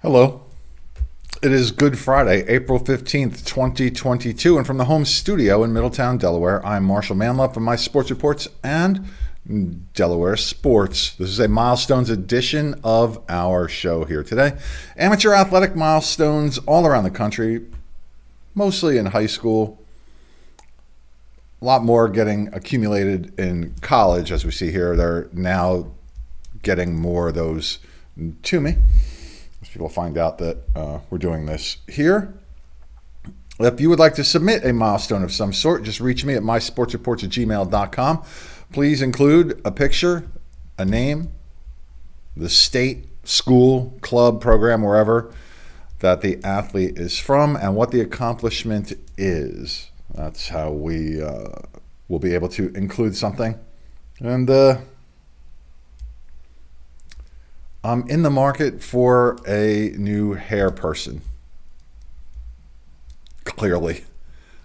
Hello. It is Good Friday, April 15th, 2022, and from the home studio in Middletown, Delaware, I'm Marshal Manlove from my sports reports and Delaware Sports. This is a Milestones edition of our show here today. Amateur athletic milestones all around the country, mostly in high school. A lot more getting accumulated in college, as we see here. They're now getting more of those to me. People find out that we're doing this here. If you would like to submit a milestone of some sort, just reach me at mysportsreports@gmail.com. Please include a picture, a name, the state, school, club, program, wherever that the athlete is from, and what the accomplishment is. That's how we will be able to include something. And I'm in the market for a new hair person. Clearly.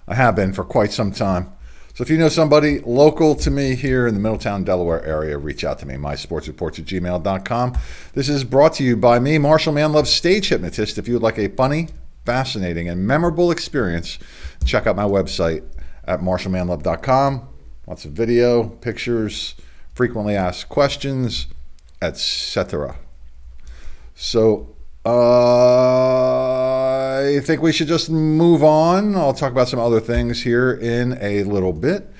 I have been for quite some time. So if you know somebody local to me here in the Middletown, Delaware area, reach out to me, mysportsreports@gmail.com. This is brought to you by me, Marshal Manlove, stage hypnotist. If you would like a funny, fascinating, and memorable experience, check out my website at marshalmanlove.com. Lots of video, pictures, frequently asked questions, etc. So I think we should just move on. I'll talk about some other things here in a little bit.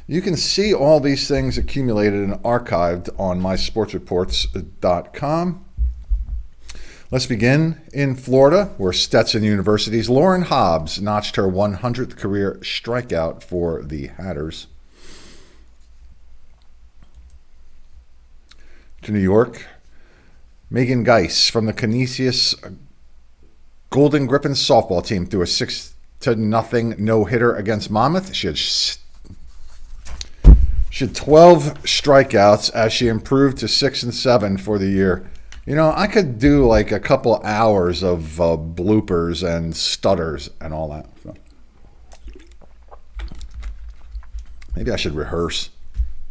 You can see all these things accumulated and archived on mysportsreports.com. Let's begin in Florida, where Stetson University's Lauren Hobbs notched her 100th career strikeout for the Hatters. To New York, Megan Geis from the Canisius Golden Griffins softball team threw a 6-0 no-hitter against Monmouth. She had 12 strikeouts as she improved to 6-7 for the year. You know, I could do like a couple hours of bloopers and stutters and all that. So maybe I should rehearse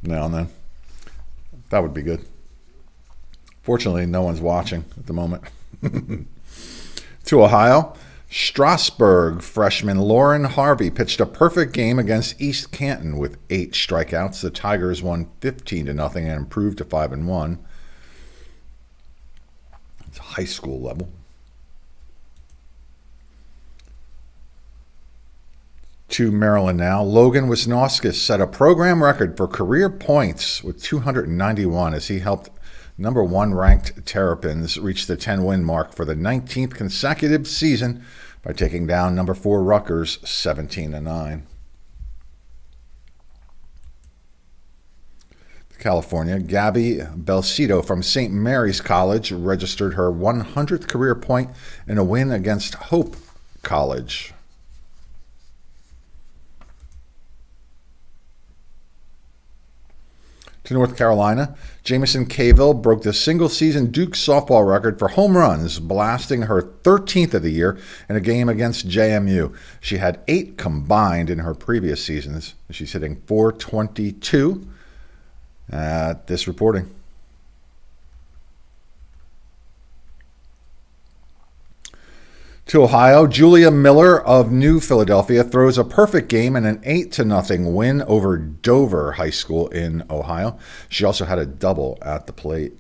now and then. That would be good. Fortunately, no one's watching at the moment. To Ohio, Strasburg freshman Lauren Harvey pitched a perfect game against East Canton with 8 strikeouts. The Tigers won 15-0 and improved to 5-1. It's high school level. To Maryland now, Logan Wisnauskas set a program record for career points with 291 as he helped number 1 ranked Terrapins reach the 10-win mark for the 19th consecutive season by taking down number 4 Rutgers 17-9. California, Gabby Belcito from St. Mary's College registered her 100th career point in a win against Hope College. To North Carolina, Jamison Cavill broke the single-season Duke softball record for home runs, blasting her 13th of the year in a game against JMU. She had 8 combined in her previous seasons. She's hitting .422 at this reporting. To Ohio, Julia Miller of New Philadelphia throws a perfect game in an 8-0 win over Dover High School in Ohio. She also had a double at the plate.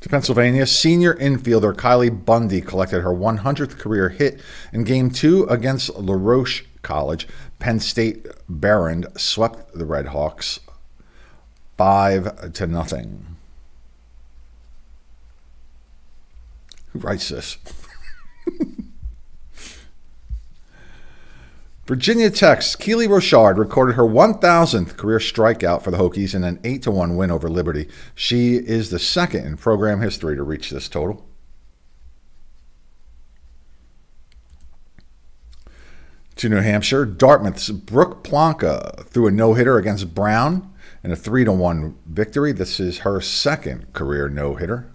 To Pennsylvania, senior infielder Kylie Bundy collected her 100th career hit in Game 2 against LaRoche College. Penn State Barron swept the Red Hawks 5-0. Who writes this? Virginia Tech's Keely Rochard recorded her 1,000th career strikeout for the Hokies in an 8-1 win over Liberty. She is the second in program history to reach this total. To New Hampshire, Dartmouth's Brooke Plonka threw a no-hitter against Brown in a 3-1 victory. This is her second career no-hitter.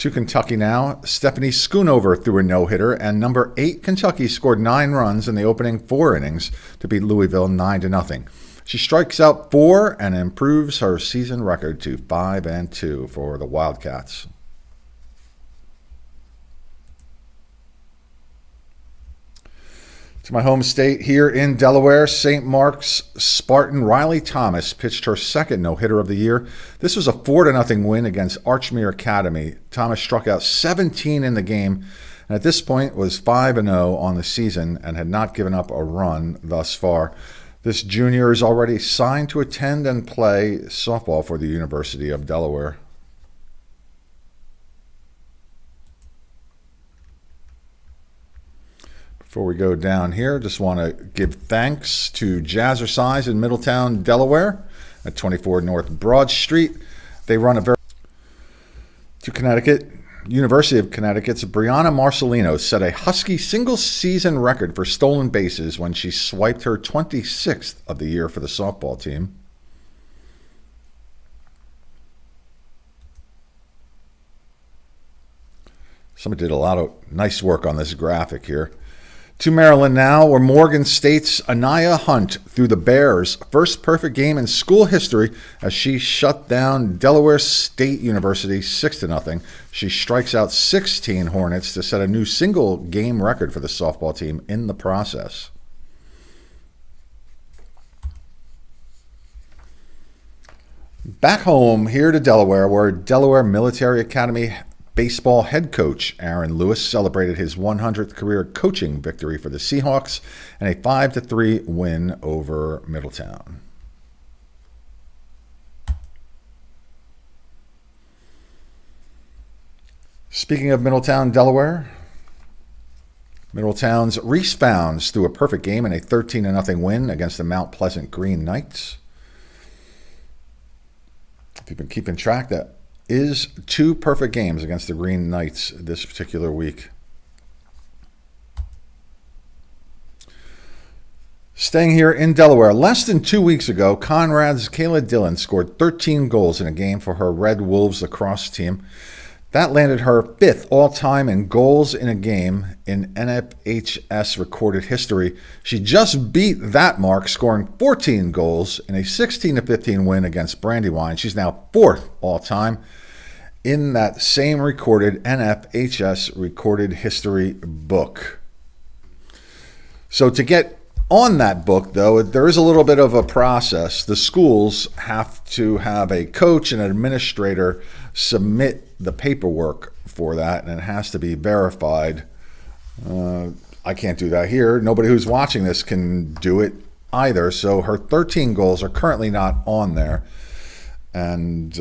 To Kentucky now, Stephanie Schoonover threw a no-hitter, and number 8 Kentucky scored 9 runs in the opening 4 innings to beat Louisville 9-0. She strikes out 4 and improves her season record to 5-2 for the Wildcats. To my home state here in Delaware, St. Mark's Spartan Riley Thomas pitched her second no-hitter of the year. This was a 4-0 win against Archmere Academy. Thomas struck out 17 in the game, and at this point was 5-0 on the season and had not given up a run thus far. This junior is already signed to attend and play softball for the University of Delaware. Before we go down here, just want to give thanks to Jazzercise in Middletown, Delaware at 24 North Broad Street. They run a very... To Connecticut, University of Connecticut's Brianna Marcelino set a Husky single-season record for stolen bases when she swiped her 26th of the year for the softball team. Somebody did a lot of nice work on this graphic here. To Maryland now, where Morgan State's Anaya Hunt threw the Bears' first perfect game in school history as she shut down Delaware State University 6-0. She strikes out 16 Hornets to set a new single-game record for the softball team in the process. Back home here to Delaware, where Delaware Military Academy baseball head coach Aaron Lewis celebrated his 100th career coaching victory for the Seahawks and a 5-3 win over Middletown. Speaking of Middletown, Delaware, Middletown's Reese Bounds threw a perfect game in a 13-0 win against the Mount Pleasant Green Knights. If you've been keeping track, that is 2 perfect games against the Green Knights this particular week. Staying here in Delaware, less than 2 weeks ago, Conrad's Kayla Dillon scored 13 goals in a game for her Red Wolves lacrosse team. That landed her 5th all-time in goals in a game in NFHS recorded history. She just beat that mark, scoring 14 goals in a 16-15 win against Brandywine. She's now 4th all-time in that same recorded NFHS recorded history book. So to get on that book, though, there is a little bit of a process. The schools have to have a coach and an administrator submit the paperwork for that, and it has to be verified. I can't do that here. Nobody who's watching this can do it either. So her 13 goals are currently not on there, and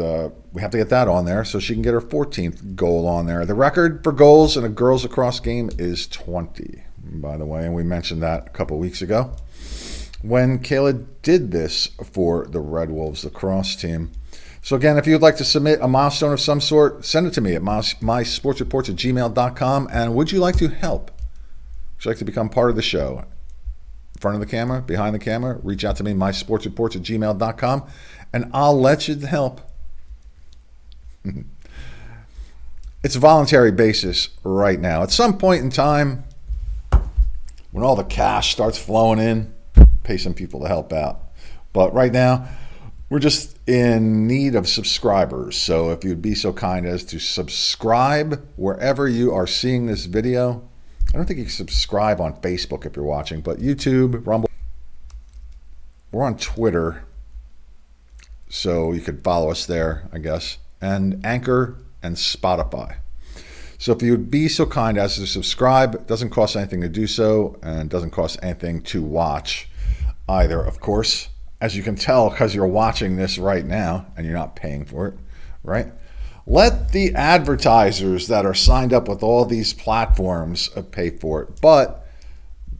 we have to get that on there so she can get her 14th goal on there. The record for goals in a girls lacrosse game is 20, by the way, and we mentioned that a couple weeks ago when Kayla did this for the Red Wolves lacrosse team. So again, if you'd like to submit a milestone of some sort, send it to me at mysportsreports@gmail.com. And would you like to help? Would you like to become part of the show? In front of the camera, behind the camera, reach out to me, mysportsreports@gmail.com, and I'll let you help. It's a voluntary basis right now. At some point in time, when all the cash starts flowing in, pay some people to help out. But right now, we're just in need of subscribers. So if you'd be so kind as to subscribe wherever you are seeing this video. I don't think you can subscribe on Facebook if you're watching, but YouTube, Rumble. We're on Twitter, so you could follow us there, I guess, and Anchor and Spotify. So if you would be so kind as to subscribe, it doesn't cost anything to do so, and it doesn't cost anything to watch either, of course. As you can tell, because you're watching this right now and you're not paying for it, right? Let the advertisers that are signed up with all these platforms pay for it, but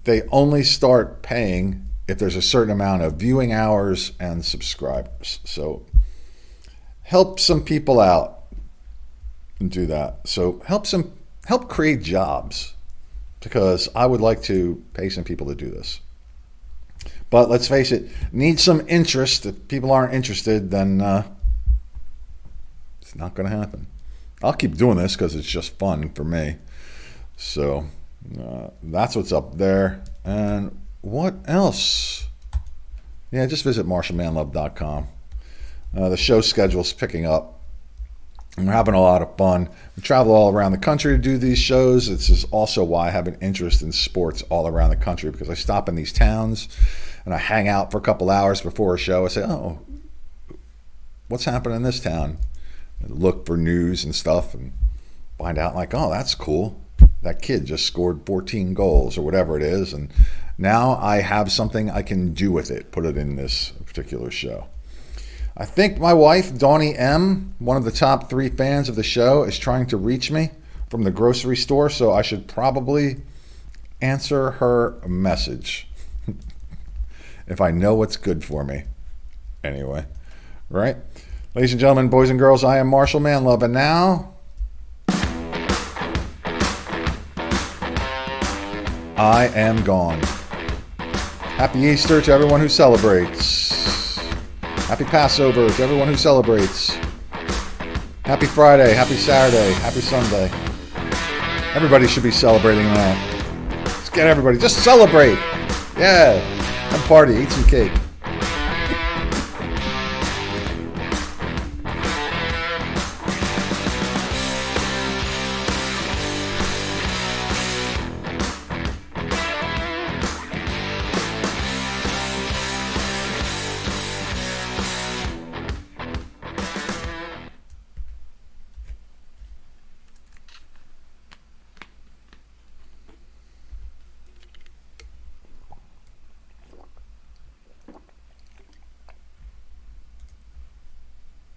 they only start paying if there's a certain amount of viewing hours and subscribers. So help some people out and do that. So help create jobs, because I would like to pay some people to do this. But let's face it, need some interest. If people aren't interested, then it's not going to happen. I'll keep doing this because it's just fun for me. So that's what's up there. And what else? Yeah, just visit marshalmanlove.com. The show schedule's picking up. And we're having a lot of fun. We travel all around the country to do these shows. This is also why I have an interest in sports all around the country, because I stop in these towns and I hang out for a couple hours before a show. I say, oh, what's happening in this town? And look for news and stuff and find out, like, oh, that's cool. That kid just scored 14 goals or whatever it is. And now I have something I can do with it, put it in this particular show. I think my wife, Donnie M., one of the top 3 fans of the show, is trying to reach me from the grocery store, so I should probably answer her message if I know what's good for me. Anyway, right? Ladies and gentlemen, boys and girls, I am Marshal Manlove, and now I am gone. Happy Easter to everyone who celebrates. Happy Passover to everyone who celebrates. Happy Friday, happy Saturday, happy Sunday. Everybody should be celebrating that. Let's get everybody, just celebrate. Yeah, have a party, eat some cake.